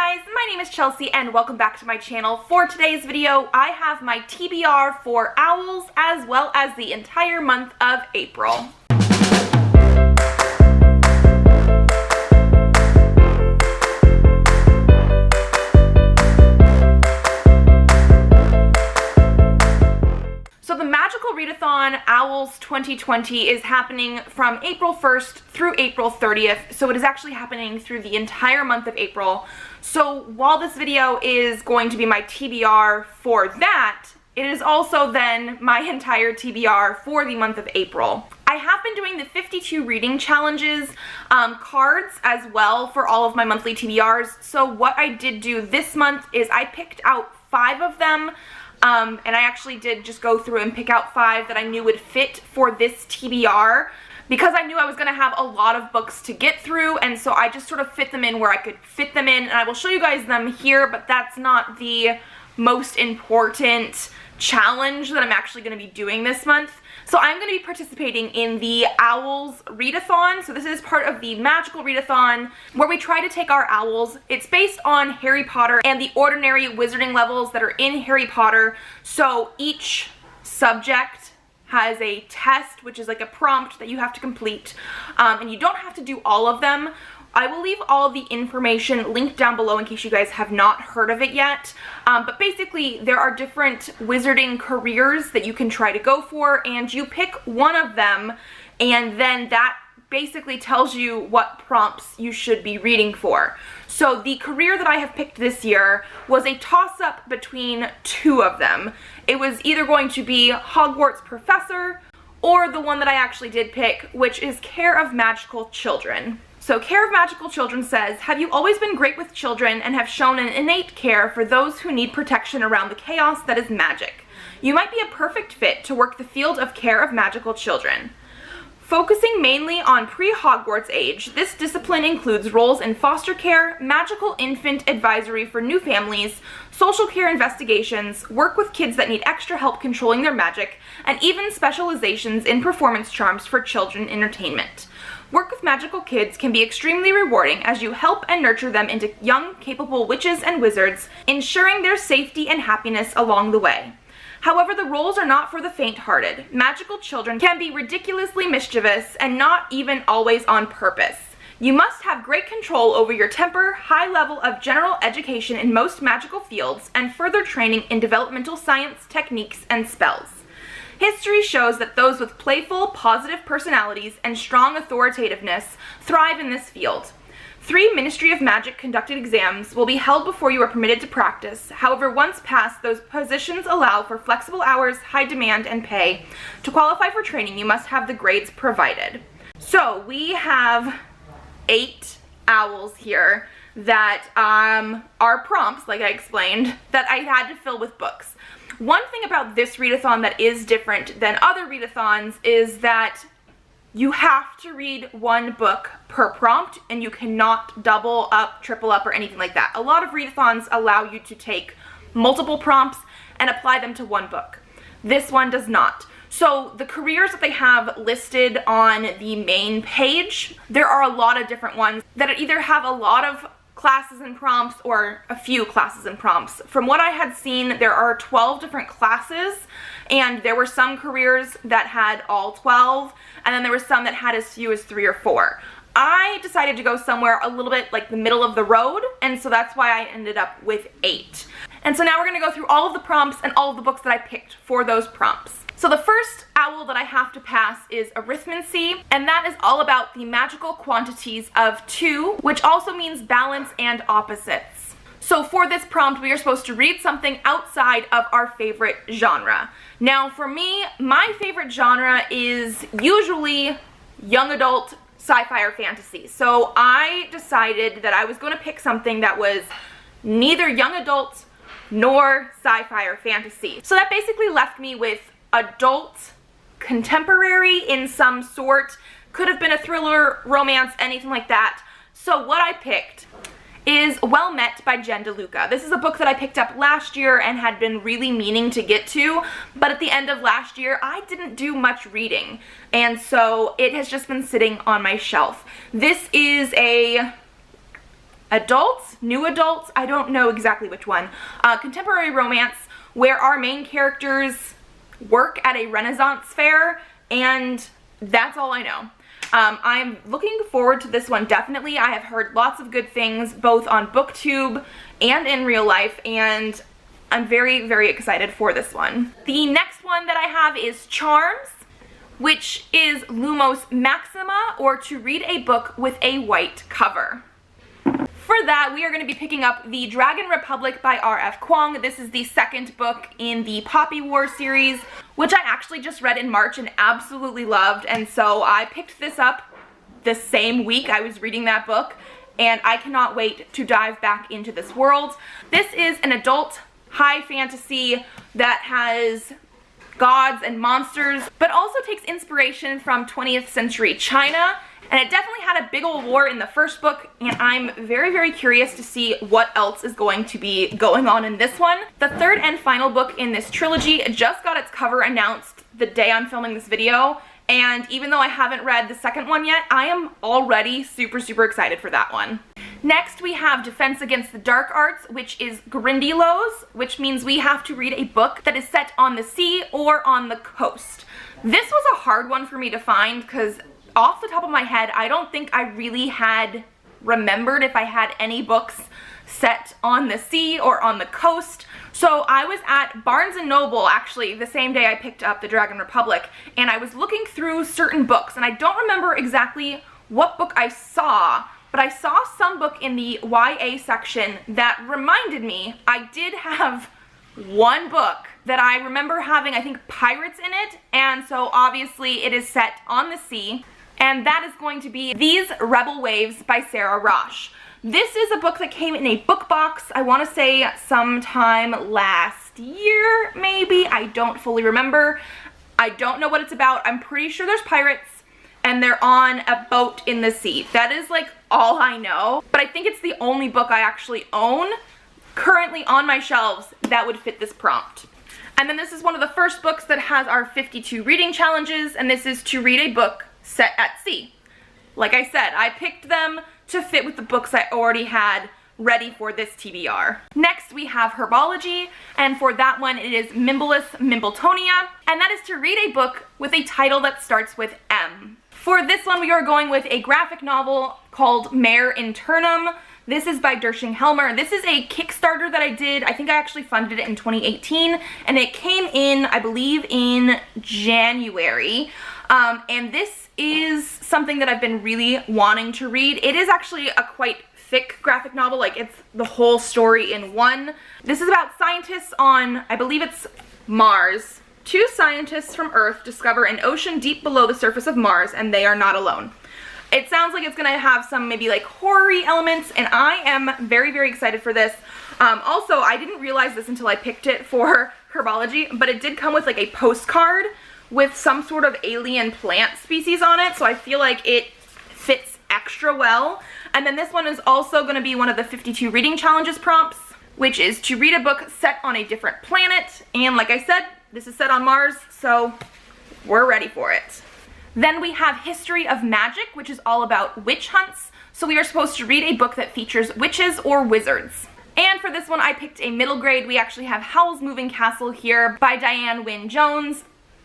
Hi guys, my name is Chelsea and welcome back to my channel. For today's video, I have my TBR for Owls as well as the entire month of April. So the Magical Read-a-thon Owls 2020 is happening from April 1st through April 30th, so it is actually happening through the entire month of April. So while this video is going to be my TBR for that, it is also then my entire TBR for the month of April. I have been doing the 52 reading challenges cards as well for all of my monthly TBRs, so what I did do this month is I picked out 5 of them. And I actually did just go through and pick out 5 that I knew would fit for this TBR because I knew I was going to have a lot of books to get through, and so I just sort of fit them in where I could fit them in, and I will show you guys them here, but that's not the most important challenge that I'm actually going to be doing this month. So I'm going to be participating in the Owls Read-a-thon. So this is part of the Magical Read-a-thon where we try to take our owls. It's based on Harry Potter and the ordinary wizarding levels that are in Harry Potter. So each subject has a test, which is like a prompt that you have to complete. And you don't have to do all of them. I will leave all of the information linked down below in case you guys have not heard of it yet. But basically, there are different wizarding careers that you can try to go for, and you pick one of them, and then that basically tells you what prompts you should be reading for. So the career that I have picked this year was a toss-up between 2 of them. It was either going to be Hogwarts Professor, or the one that I actually did pick, which is Care of Magical Children. So Care of Magical Children says, have you always been great with children and have shown an innate care for those who need protection around the chaos that is magic? You might be a perfect fit to work the field of care of magical children. Focusing mainly on pre-Hogwarts age, this discipline includes roles in foster care, magical infant advisory for new families, social care investigations, work with kids that need extra help controlling their magic, and even specializations in performance charms for children entertainment. Work with magical kids can be extremely rewarding as you help and nurture them into young, capable witches and wizards, ensuring their safety and happiness along the way. However, the roles are not for the faint-hearted. Magical children can be ridiculously mischievous and not even always on purpose. You must have great control over your temper, high level of general education in most magical fields, and further training in developmental science, techniques, and spells. History shows that those with playful, positive personalities and strong authoritativeness thrive in this field. 3 Ministry of Magic conducted exams will be held before you are permitted to practice. However, once passed, those positions allow for flexible hours, high demand, and pay. To qualify for training, you must have the grades provided. So we have 8 owls here that are prompts, like I explained, that I had to fill with books. One thing about this readathon that is different than other readathons is that you have to read 1 book per prompt, and you cannot double up, triple up, or anything like that. A lot of readathons allow you to take multiple prompts and apply them to 1 book. This one does not. So the careers that they have listed on the main page, there are a lot of different ones that either have a lot of classes and prompts or a few classes and prompts. From what I had seen, there are 12 different classes, and there were some careers that had all 12, and then there were some that had as few as 3 or 4. I decided to go somewhere a little bit like the middle of the road, and so that's why I ended up with 8. And so now we're going to go through all of the prompts and all of the books that I picked for those prompts. So the first owl that I have to pass is arithmancy, and that is all about the magical quantities of 2, which also means balance and opposites. So for this prompt, we are supposed to read something outside of our favorite genre. Now for me, my favorite genre is usually young adult sci-fi or fantasy. So I decided that I was going to pick something that was neither young adult nor sci-fi or fantasy. So that basically left me with adult contemporary in some sort. Could have been a thriller, romance, anything like that. So what I picked is Well Met by Jen DeLuca. This is a book that I picked up last year and had been really meaning to get to, but at the end of last year I didn't do much reading, and so it has just been sitting on my shelf. This is a adults, new adults, I don't know exactly which one, contemporary romance where our main characters work at a Renaissance fair, and that's all I know. I'm looking forward to this one, definitely. I have heard lots of good things, both on BookTube and in real life, and I'm very, very excited for this one. The next one that I have is Charms, which is Lumos Maxima, or To Read a Book with a White Cover. For that, we are going to be picking up The Dragon Republic by R.F. Kuang. This is the second book in the Poppy War series, which I actually just read in March and absolutely loved, and so I picked this up the same week I was reading that book, and I cannot wait to dive back into this world. This is an adult high fantasy that has gods and monsters, but also takes inspiration from 20th century China, and it definitely had a big old war in the first book, and I'm very, very curious to see what else is going to be going on in this one. The third and final book in this trilogy just got its cover announced the day I'm filming this video, and even though I haven't read the second one yet, I am already super, super excited for that one. Next, we have Defense Against the Dark Arts, which is Grindylows, which means we have to read a book that is set on the sea or on the coast. This was a hard one for me to find because off the top of my head, I don't think I really had remembered if I had any books set on the sea or on the coast. So I was at Barnes & Noble actually the same day I picked up The Dragon Republic, and I was looking through certain books, and I don't remember exactly what book I saw, but I saw some book in the YA section that reminded me I did have one book that I remember having, I think, pirates in it, and so obviously it is set on the sea, and that is going to be These Rebel Waves by Sarah Rosh. This is a book that came in a book box, I want to say sometime last year, maybe. I don't fully remember. I don't know what it's about. I'm pretty sure there's pirates, and they're on a boat in the sea. That is like all I know, but I think it's the only book I actually own currently on my shelves that would fit this prompt. And then this is one of the first books that has our 52 reading challenges, and this is To Read a Book Set at Sea. Like I said, I picked them to fit with the books I already had ready for this TBR. Next, we have Herbology, and for that one, it is Mimbleless Mimbletonia, and that is to read a book with a title that starts with M. For this one, we are going with a graphic novel called Mare Internum. This is by Dershing Helmer. This is a Kickstarter that I did. I think I actually funded it in 2018, and it came in, I believe, in January. And this is something that I've been really wanting to read. It is actually a quite thick graphic novel, like it's the whole story in one. This is about scientists on, I believe it's Mars. Two scientists from Earth discover an ocean deep below the surface of Mars, and they are not alone. It sounds like it's gonna have some maybe like horror-y elements, and I am very, very excited for this. Also, I didn't realize this until I picked it for Herbology, but it did come with like a postcard with some sort of alien plant species on it, so I feel like it fits extra well. And then this one is also going to be one of the 52 reading challenges prompts, which is to read a book set on a different planet, and like I said, this is set on Mars, so we're ready for it. Then we have History of Magic, which is all about witch hunts, so we are supposed to read a book that features witches or wizards. And for this one, I picked a middle grade. We actually have Howl's Moving Castle here by Diane Wynne Jones.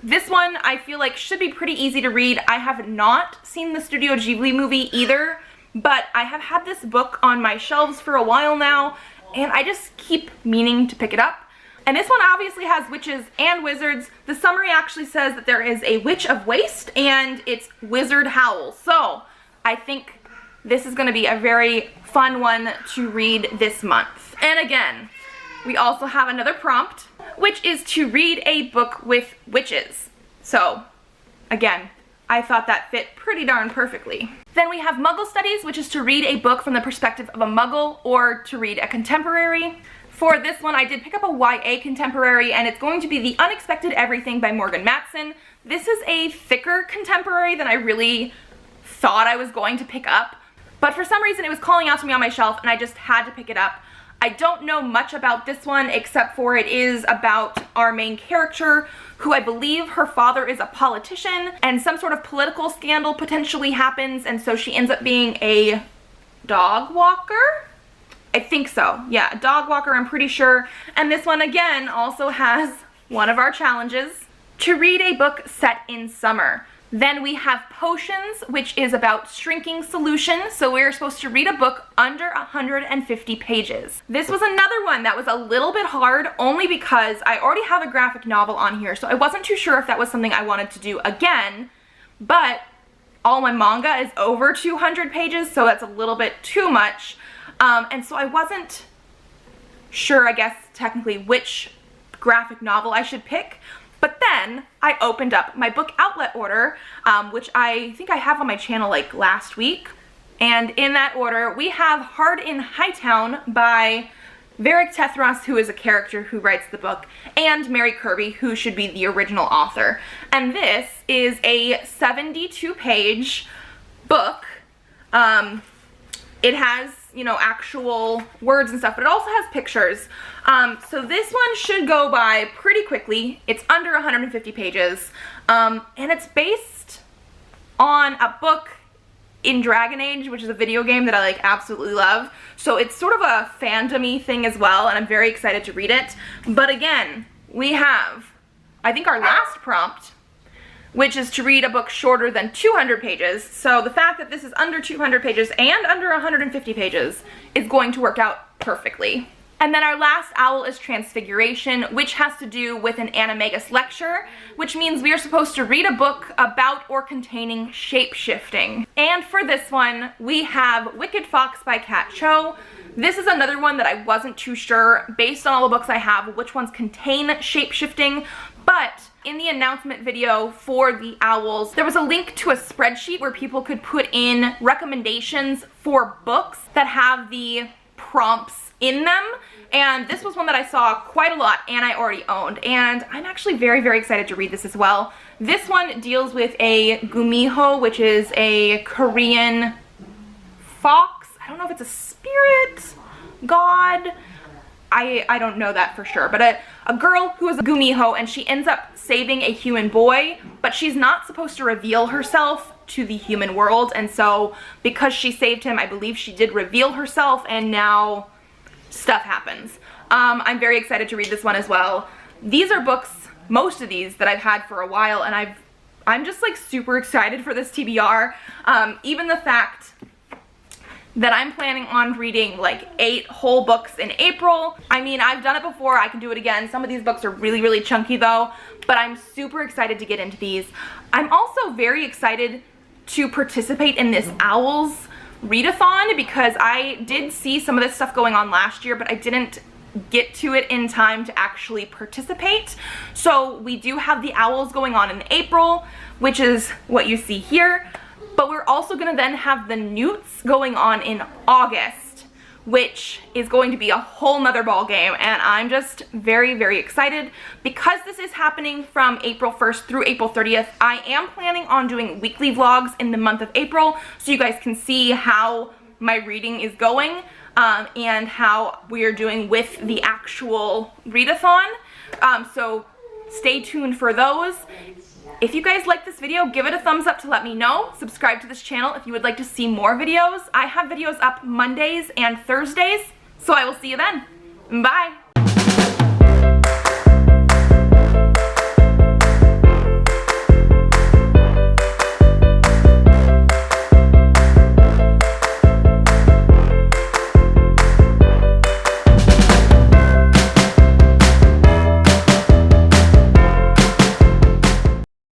This one I feel like should be pretty easy to read. I have not seen the Studio Ghibli movie either, but I have had this book on my shelves for a while now, and I just keep meaning to pick it up. And this one obviously has witches and wizards. The summary actually says that there is a Witch of Waste, and it's Wizard Howl. So I think this is going to be a very fun one to read this month. And again, we also have another prompt, which is to read a book with witches. So, again, I thought that fit pretty darn perfectly. Then we have Muggle Studies, which is to read a book from the perspective of a Muggle or to read a contemporary. For this one, I did pick up a YA contemporary, and it's going to be The Unexpected Everything by Morgan Matson. This is a thicker contemporary than I really thought I was going to pick up, but for some reason it was calling out to me on my shelf, and I just had to pick it up. I don't know much about this one except for it is about our main character, who I believe her father is a politician, and some sort of political scandal potentially happens, and so she ends up being a dog walker. I think so. Yeah, a dog walker, I'm pretty sure. And this one again also has one of our challenges, to read a book set in summer. Then we have Potions, which is about shrinking solutions. So we're supposed to read a book under 150 pages. This was another one that was a little bit hard, only because I already have a graphic novel on here, so I wasn't too sure if that was something I wanted to do again, but all my manga is over 200 pages, so that's a little bit too much. And so I wasn't sure, I guess, technically which graphic novel I should pick. But then I opened up my book outlet order, which I think I have on my channel like last week. And in that order, we have Hard in Hightown by Varric Tethros, who is a character who writes the book, and Mary Kirby, who should be the original author. And this is a 72-page book. It has, you know, actual words and stuff, but it also has pictures. So this one should go by pretty quickly. It's under 150 pages, and it's based on a book in Dragon Age, which is a video game that I like absolutely love. So it's sort of a fandom-y thing as well, and I'm very excited to read it. But again, we have, I think, our last prompt, which is to read a book shorter than 200 pages. So the fact that this is under 200 pages and under 150 pages is going to work out perfectly. And then our last owl is Transfiguration, which has to do with an animagus lecture, which means we are supposed to read a book about or containing shape-shifting. And for this one, we have Wicked Fox by Kat Cho. This is another one that I wasn't too sure, based on all the books I have, which ones contain shape-shifting, but in the announcement video for the owls, there was a link to a spreadsheet where people could put in recommendations for books that have the prompts in them, and this was one that I saw quite a lot and I already owned, and I'm actually very, very excited to read this as well. This one deals with a gumiho, which is a Korean fox. I don't know if it's a spirit god. I don't know that for sure, but a girl who is a gumiho, and she ends up saving a human boy, but she's not supposed to reveal herself to the human world, and so because she saved him, I believe she did reveal herself, and now stuff happens. I'm very excited to read this one as well. These are books, most of these, that I've had for a while, and I'm just like super excited for this TBR. Even the fact that I'm planning on reading like 8 whole books in April. I mean, I've done it before, I can do it again. Some of these books are really, really chunky though, but I'm super excited to get into these. I'm also very excited to participate in this O.W.L.s read-a-thon, because I did see some of this stuff going on last year, but I didn't get to it in time to actually participate. So we do have the O.W.L.s going on in April, which is what you see here. But we're also going to then have the Newts going on in August, which is going to be a whole nother ball game, and I'm just very, very excited. Because this is happening from April 1st through April 30th, I am planning on doing weekly vlogs in the month of April, so you guys can see how my reading is going, and how we are doing with the actual read-a-thon. So stay tuned for those. If you guys like this video, give it a thumbs up to let me know. Subscribe to this channel if you would like to see more videos. I have videos up Mondays and Thursdays, so I will see you then. Bye!